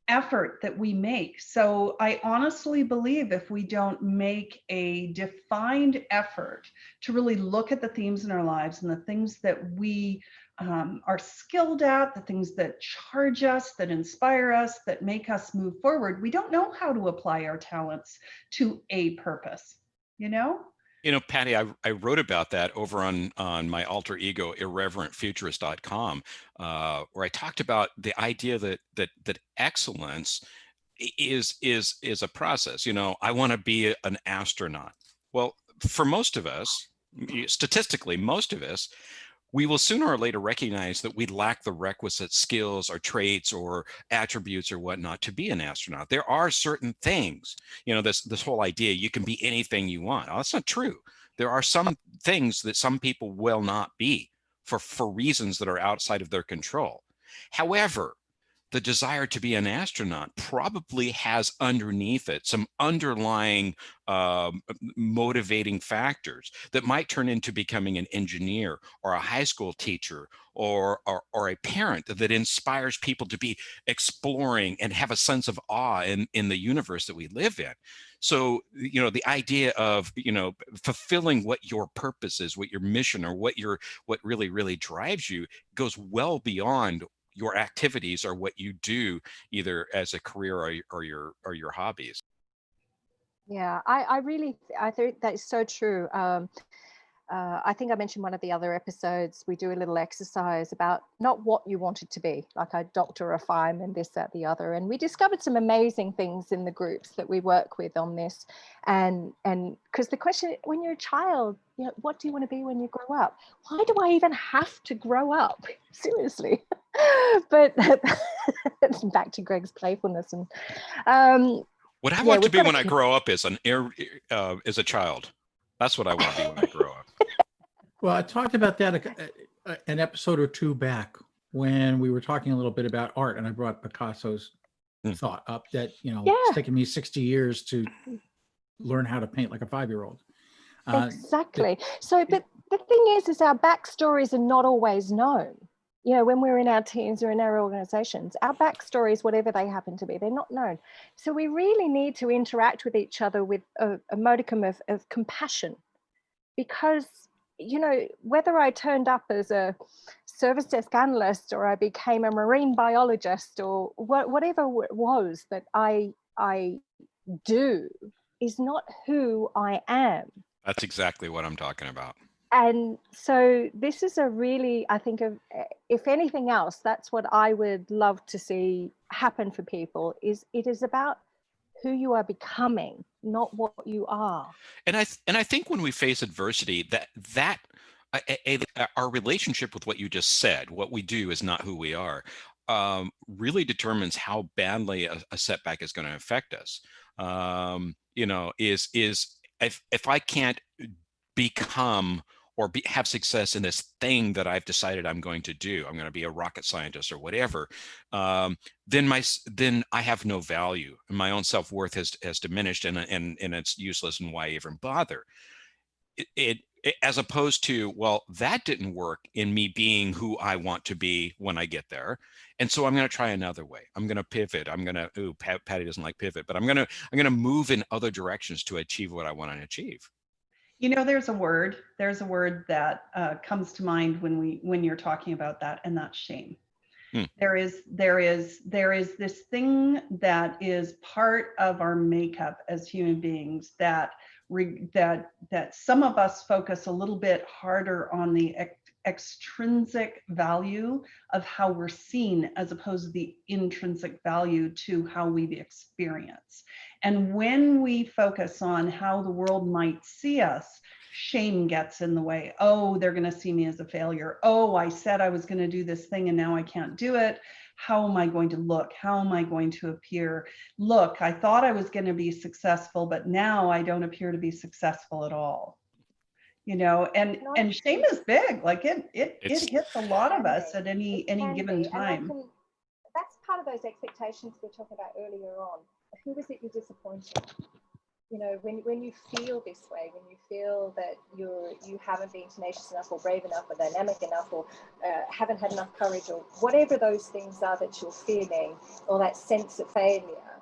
effort that we make. So I honestly believe if we don't make a defined effort to really look at the themes in our lives and the things that we are skilled at, the things that charge us, that inspire us, that make us move forward, we don't know how to apply our talents to a purpose, Patti, I wrote about that over on my alter ego, irreverentfuturist.com, where I talked about the idea that excellence is a process. I want to be an astronaut. Well, for most of us, statistically, most of us, we will sooner or later recognize that we lack the requisite skills or traits or attributes or whatnot to be an astronaut. There are certain things, this whole idea, you can be anything you want. Oh, that's not true. There are some things that some people will not be for reasons that are outside of their control. However, the desire to be an astronaut probably has underneath it some underlying motivating factors that might turn into becoming an engineer or a high school teacher or a parent that inspires people to be exploring and have a sense of awe in the universe that we live in. So, the idea of, fulfilling what your purpose is, what your mission, or what really, really drives you goes well beyond your activities or what you do either as a career or your hobbies. Yeah, I think that is so true. I think I mentioned one of the other episodes, we do a little exercise about not what you want it to be, like a doctor, a fireman, this, that, the other. And we discovered some amazing things in the groups that we work with on this. And because the question, when you're a child, what do you want to be when you grow up? Why do I even have to grow up? Seriously. But back to Greg's playfulness. And what I want to be when I grow up is a child. That's what I want to be when I grow up. Well, I talked about that an episode or two back when we were talking a little bit about art, and I brought Picasso's thought up that, it's taken me 60 years to learn how to paint like a 5-year-old. Exactly. But the thing is our backstories are not always known. When we're in our teams or in our organizations, our backstories, whatever they happen to be, they're not known. So we really need to interact with each other with a modicum of compassion, because, whether I turned up as a service desk analyst or I became a marine biologist or whatever it was that I do is not who I am. That's exactly what I'm talking about. And so this is a really, I think, of, if anything else, that's what I would love to see happen for people, is it is about who you are becoming, not what you are. And I think when we face adversity, our relationship with what you just said, what we do is not who we are, really determines how badly a setback is going to affect us. If I can't become or have success in this thing that I've decided I'm going to do, I'm going to be a rocket scientist or whatever, then I have no value, and my own self-worth has diminished, and it's useless, and why even bother? It as opposed to, well, that didn't work in me being who I want to be when I get there, and so I'm going to try another way. I'm going to pivot. I'm going to Patti doesn't like pivot, but I'm going to move in other directions to achieve what I want to achieve. You know, there's a word that comes to mind when you're talking about that, and that's shame. There is this thing that is part of our makeup as human beings that some of us focus a little bit harder on the extrinsic value of how we're seen, as opposed to the intrinsic value to how we experience. And when we focus on how the world might see us, shame gets in the way. Oh, they're going to see me as a failure. Oh, I said I was going to do this thing and now I can't do it. How am I going to look? How am I going to appear? Look, I thought I was going to be successful, but now I don't appear to be successful at all. You know, and shame is big. Like it hits a lot of us at any given time. That's part of those expectations we were talking about earlier on. Who is it you're disappointing? You know, when you feel this way, when you feel that you haven't been tenacious enough or brave enough or dynamic enough or haven't had enough courage or whatever those things are that you're feeling, or that sense of failure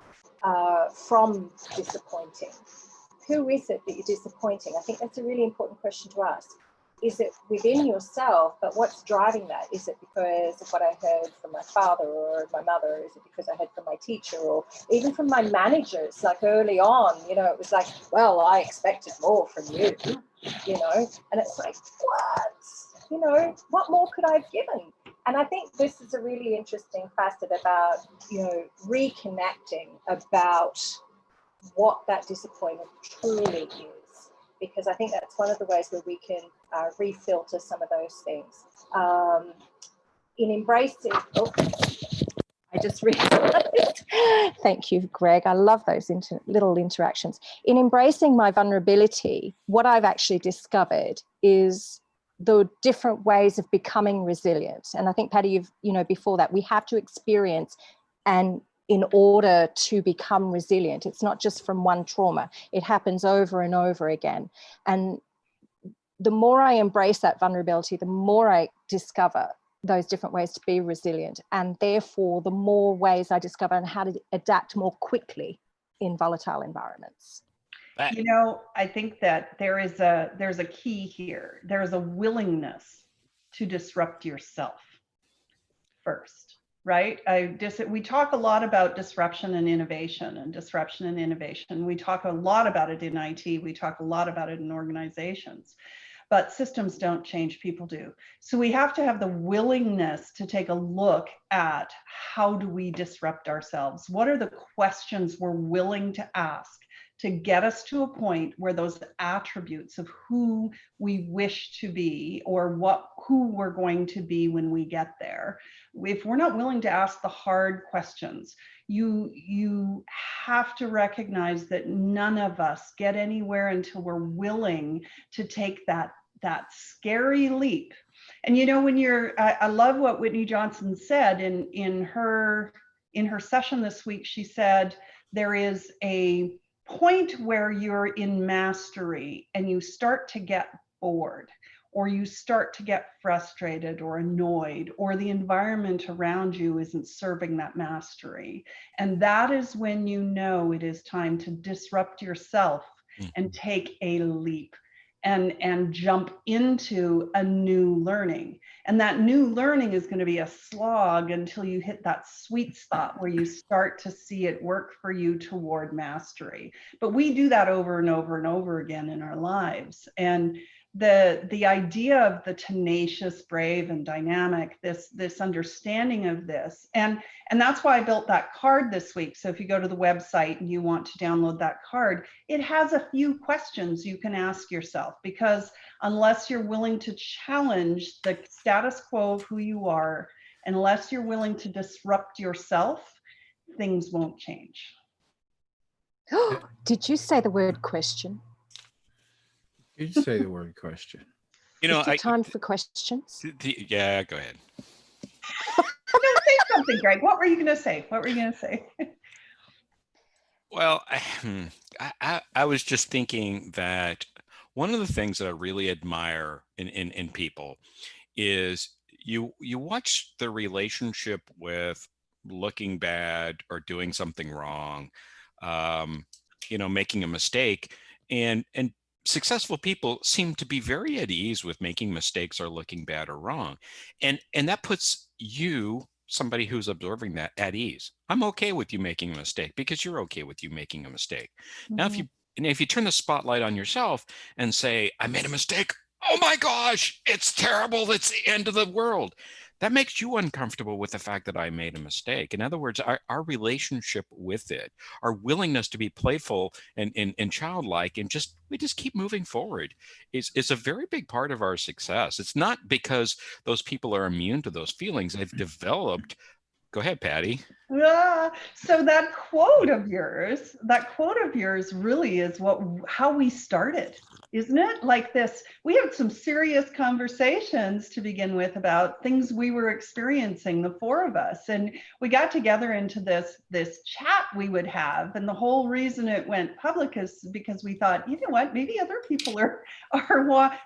from disappointing, who is it that you're disappointing? I think that's a really important question to ask. Is it within yourself, but what's driving that? Is it because of what I heard from my father or my mother? Is it because I heard from my teacher or even from my managers? Like early on, you know, it was like, well, I expected more from you, you know, and it's like, what? You know, what more could I have given? And I think this is a really interesting facet about, you know, reconnecting about what that disappointment truly is. Because I think that's one of the ways where we can refilter some of those things. In embracing, I just realized, thank you, Greg. I love those little interactions. In embracing my vulnerability, what I've actually discovered is the different ways of becoming resilient. And I think, Patti, before that, we have to experience and in order to become resilient. It's not just from one trauma. It happens over and over again. And the more I embrace that vulnerability, the more I discover those different ways to be resilient. And therefore, the more ways I discover and how to adapt more quickly in volatile environments. You know, I think that there's a key here. There's a willingness to disrupt yourself first. Right? We talk a lot about disruption and innovation We talk a lot about it in IT. We talk a lot about it in organizations, but systems don't change, people do. So we have to have the willingness to take a look at how do we disrupt ourselves? What are the questions we're willing to ask to get us to a point where those attributes of who we wish to be or who we're going to be when we get there, if we're not willing to ask the hard questions, you have to recognize that none of us get anywhere until we're willing to take that scary leap. And you know, when I love what Whitney Johnson said in her session this week. She said there is a point where you're in mastery and you start to get bored, or you start to get frustrated or annoyed, or the environment around you isn't serving that mastery. And that is when you know it is time to disrupt yourself and take a leap and jump into a new learning. And that new learning is going to be a slog until you hit that sweet spot where you start to see it work for you toward mastery. But we do that over and over and over again in our lives. And the idea of the tenacious, brave, and dynamic, this understanding of this, and that's why I built that card this week. So if you go to the website and you want to download that card, it has a few questions you can ask yourself, because unless you're willing to challenge the status quo of who you are, unless you're willing to disrupt yourself, things won't change. Did you say the word question? You did say the word question. You know, Is it time for questions? Yeah, go ahead. No, say something, Greg. What were you going to say? What were you going to say? Well, I was just thinking that one of the things that I really admire in people is you watch the relationship with looking bad or doing something wrong, making a mistake, and successful people seem to be very at ease with making mistakes or looking bad or wrong, and that puts you, somebody who's observing that, at ease. I'm okay with you making a mistake because you're okay with you making a mistake. Mm-hmm. Now, if you turn the spotlight on yourself and say, I made a mistake, oh my gosh, it's terrible, it's the end of the world, that makes you uncomfortable with the fact that I made a mistake. In other words, our relationship with it, our willingness to be playful and childlike, and we just keep moving forward is a very big part of our success. It's not because those people are immune to those feelings. They've developed. Go ahead, Patti. So that quote of yours really is how we started, isn't it? Like this, we had some serious conversations to begin with about things we were experiencing, the four of us, and we got together into this chat we would have. And the whole reason it went public is because we thought, you know what, maybe other people are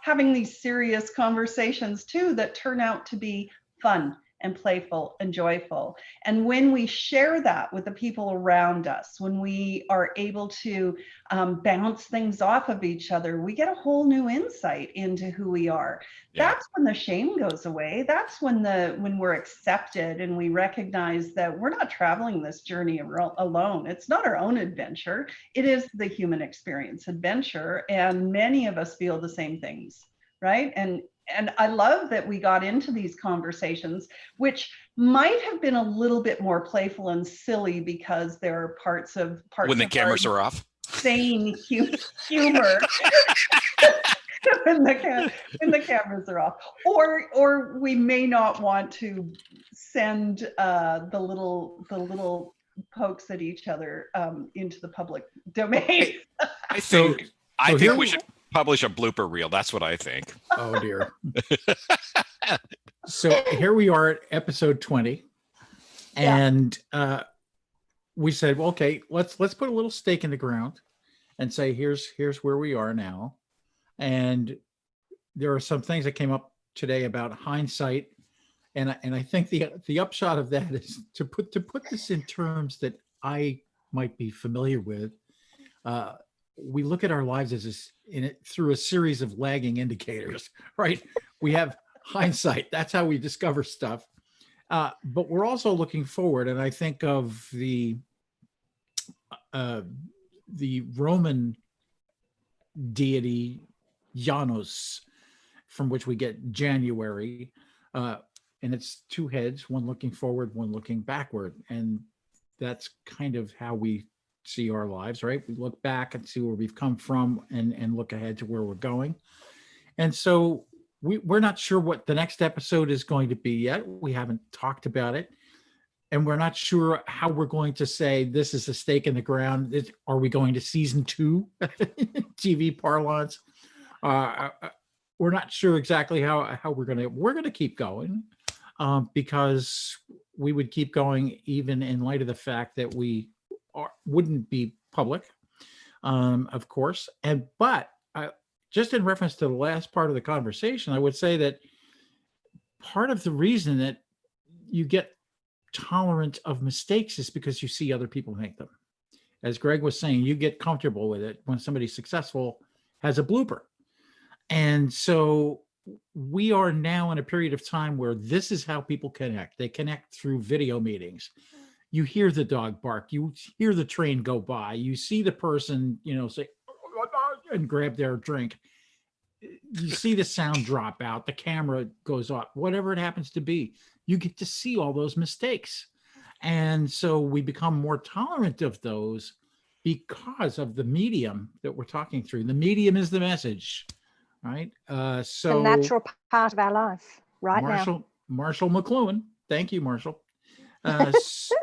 having these serious conversations too that turn out to be fun and playful and joyful. And when we share that with the people around us, when we are able to bounce things off of each other, we get a whole new insight into who we are. Yeah. That's when the shame goes away. That's when we're accepted and we recognize that we're not traveling this journey alone. It's not our own adventure. It is the human experience adventure. And many of us feel the same things, right? And I love that we got into these conversations, which might have been a little bit more playful and silly because there are parts when the cameras are off, sane humor when the cameras are off, or we may not want to send the little pokes at each other into the public domain. I think we should publish a blooper reel. That's what I think. Oh dear. So here we are at episode 20, and we said, well, okay, let's put a little stake in the ground and say, here's where we are now. And there are some things that came up today about hindsight, and I think the upshot of that is to put this in terms that I might be familiar with. We look at our lives through a series of lagging indicators, right? We have hindsight. That's how we discover stuff. But we're also looking forward. And I think of the Roman deity Janus, from which we get January. And it's two heads, one looking forward, one looking backward. And that's kind of how we see our lives, right? We look back and see where we've come from and look ahead to where we're going. And so we're not sure what the next episode is going to be yet. We haven't talked about it. And we're not sure how we're going to say this is a stake in the ground. Are we going to season 2, TV parlance? We're not sure exactly how we're going to keep going, because we would keep going even in light of the fact that we wouldn't be public, of course. But just in reference to the last part of the conversation, I would say that part of the reason that you get tolerant of mistakes is because you see other people make them. As Greg was saying, you get comfortable with it when somebody successful has a blooper. And so we are now in a period of time where this is how people connect. They connect through video meetings. You hear the dog bark, you hear the train go by, you see the person, say, and grab their drink. you see the sound drop out, the camera goes off, whatever it happens to be, you get to see all those mistakes. And so we become more tolerant of those because of the medium that we're talking through. The medium is the message, right? It's a natural part of our life right now. Marshall McLuhan. Thank you, Marshall.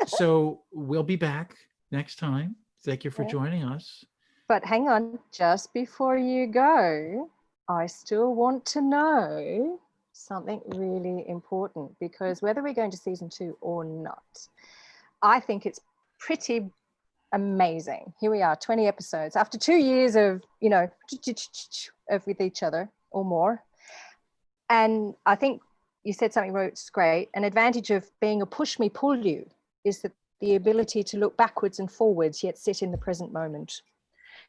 So we'll be back next time. Thank you for joining us. But hang on, just before you go, I still want to know something really important, because whether we're going to season 2 or not, I think it's pretty amazing. Here we are, 20 episodes after 2 years of, you know, with each other or more. And I think you said something that's great. An advantage of being a push me, pull you is that the ability to look backwards and forwards, yet sit in the present moment.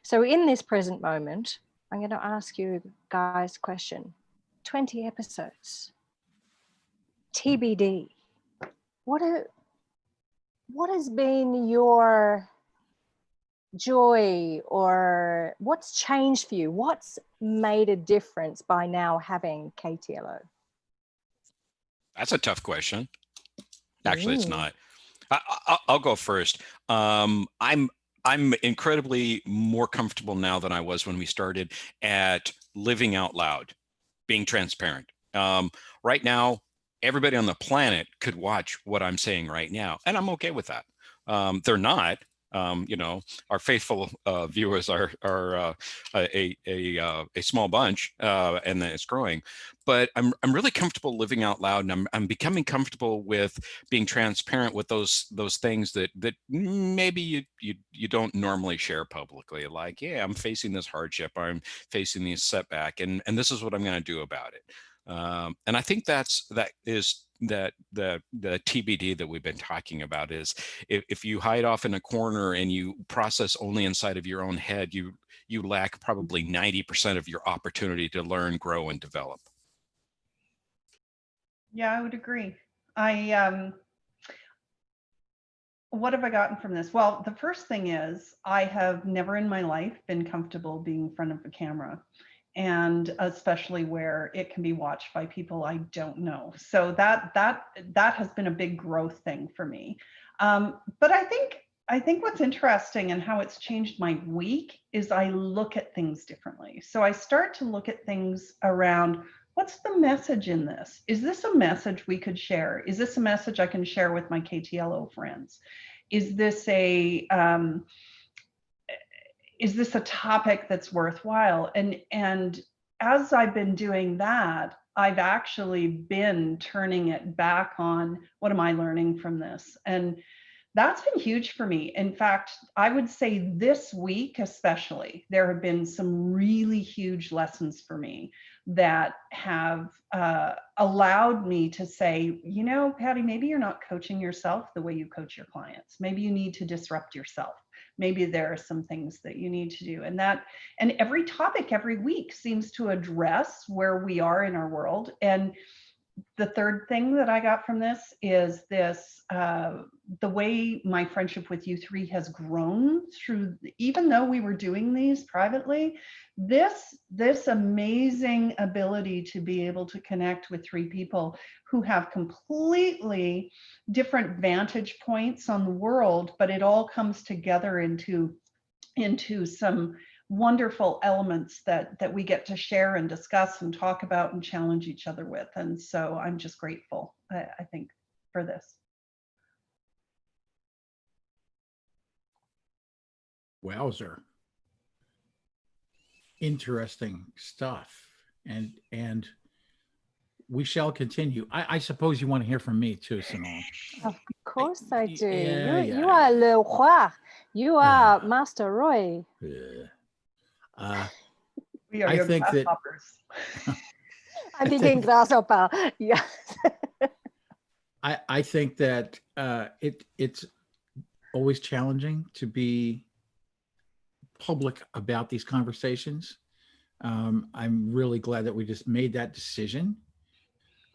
So in this present moment, I'm going to ask you guys a question. 20 episodes. TBD. What has been your joy, or what's changed for you? What's made a difference by now having KTLO? That's a tough question. Actually, it's not. I'll go first. I'm incredibly more comfortable now than I was when we started at living out loud, being transparent. Right now, everybody on the planet could watch what I'm saying right now, and I'm okay with that. They're not. You know, our faithful viewers are a small bunch, and then it's growing. But I'm really comfortable living out loud, and I'm becoming comfortable with being transparent with those things that maybe you don't normally share publicly. Like, yeah, I'm facing this hardship, I'm facing this setback, and this is what I'm going to do about it. And I think that is the TBD that we've been talking about is if you hide off in a corner and you process only inside of your own head, you lack probably 90% of your opportunity to learn, grow, and develop. Yeah, I would agree. What have I gotten from this? Well, the first thing is I have never in my life been comfortable being in front of a camera, and especially where it can be watched by people I don't know. So that has been a big growth thing for me. But I think what's interesting and how it's changed my week is I look at things differently. So I start to look at things around, what's the message in this? Is this a message we could share? Is this a message I can share with my KTLO friends? Is this a topic that's worthwhile? And as I've been doing that, I've actually been turning it back on, what am I learning from this? And that's been huge for me. In fact, I would say this week especially, there have been some really huge lessons for me that have allowed me to say, you know, Patti, maybe you're not coaching yourself the way you coach your clients. Maybe you need to disrupt yourself. Maybe there are some things that you need to do. And every topic every week seems to address where we are in our world. And the third thing that I got from this is the way my friendship with you three has grown through, even though we were doing these privately, this amazing ability to be able to connect with three people who have completely different vantage points on the world, but it all comes together into some wonderful elements that we get to share and discuss and talk about and challenge each other with. And so I'm just grateful, I think, for this. Wowzer. Interesting stuff. And we shall continue. I suppose you want to hear from me too, Simone. Of course I do. Yeah, You are le roi. You are Master Roy. We are I your think that grasshoppers. I'm thinking grasshopper. Yeah. I think that it's always challenging to be public about these conversations. I'm really glad that we just made that decision.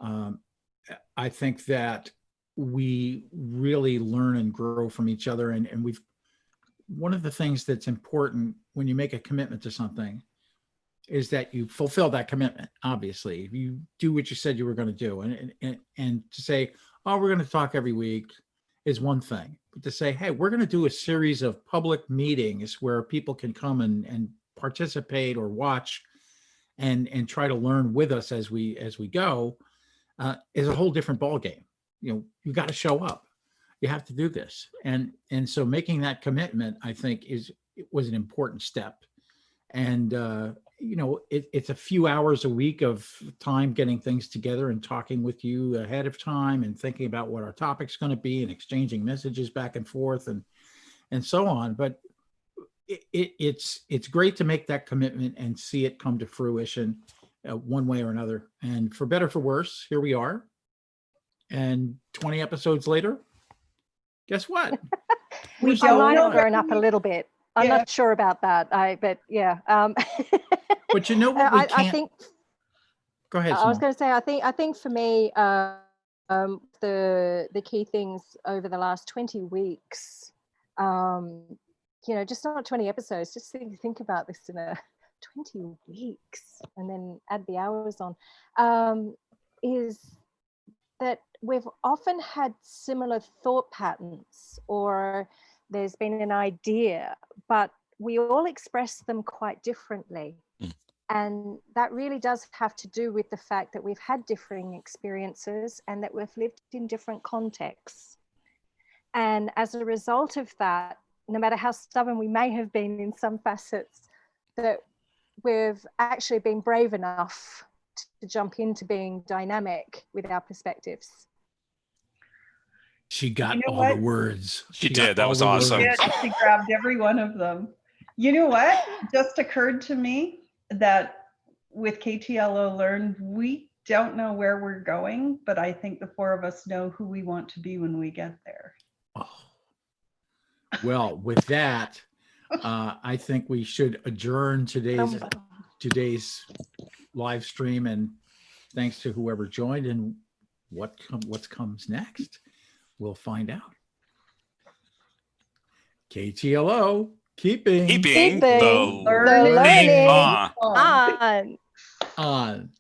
I think that we really learn and grow from each other. And one of the things that's important when you make a commitment to something, is that you fulfill that commitment. Obviously, if you do what you said you were going to do, and to say, oh, we're going to talk every week is one thing, but to say, hey, we're going to do a series of public meetings where people can come and participate or watch and try to learn with us as we go, is a whole different ballgame. You got to show up. You have to do this. And so making that commitment, I think it was an important step. And, it's a few hours a week of time getting things together and talking with you ahead of time and thinking about what our topic's going to be and exchanging messages back and forth and so on. But it's great to make that commitment and see it come to fruition one way or another. And for better, for worse, here we are. And 20 episodes later, guess what? I might have grown up a little bit. I'm not sure about that. But yeah. But you know what we can't. I think. Go ahead. I was going to say, I think for me, the key things over the last 20 weeks, just not 20 episodes. Just think about this in a 20 weeks, and then add the hours on. Is that we've often had similar thought patterns, or there's been an idea, but we all express them quite differently. And that really does have to do with the fact that we've had differing experiences and that we've lived in different contexts. And as a result of that, no matter how stubborn we may have been in some facets, that we've actually been brave enough to jump into being dynamic with our perspectives. She got all the words. She did. That was awesome. She grabbed every one of them. You know what? Just occurred to me that with KTLO Learn, we don't know where we're going, but I think the four of us know who we want to be when we get there. Oh. Well, with that, I think we should adjourn today's live stream, and thanks to whoever joined. And what comes next, we'll find out. KTLO, keeping the learning on.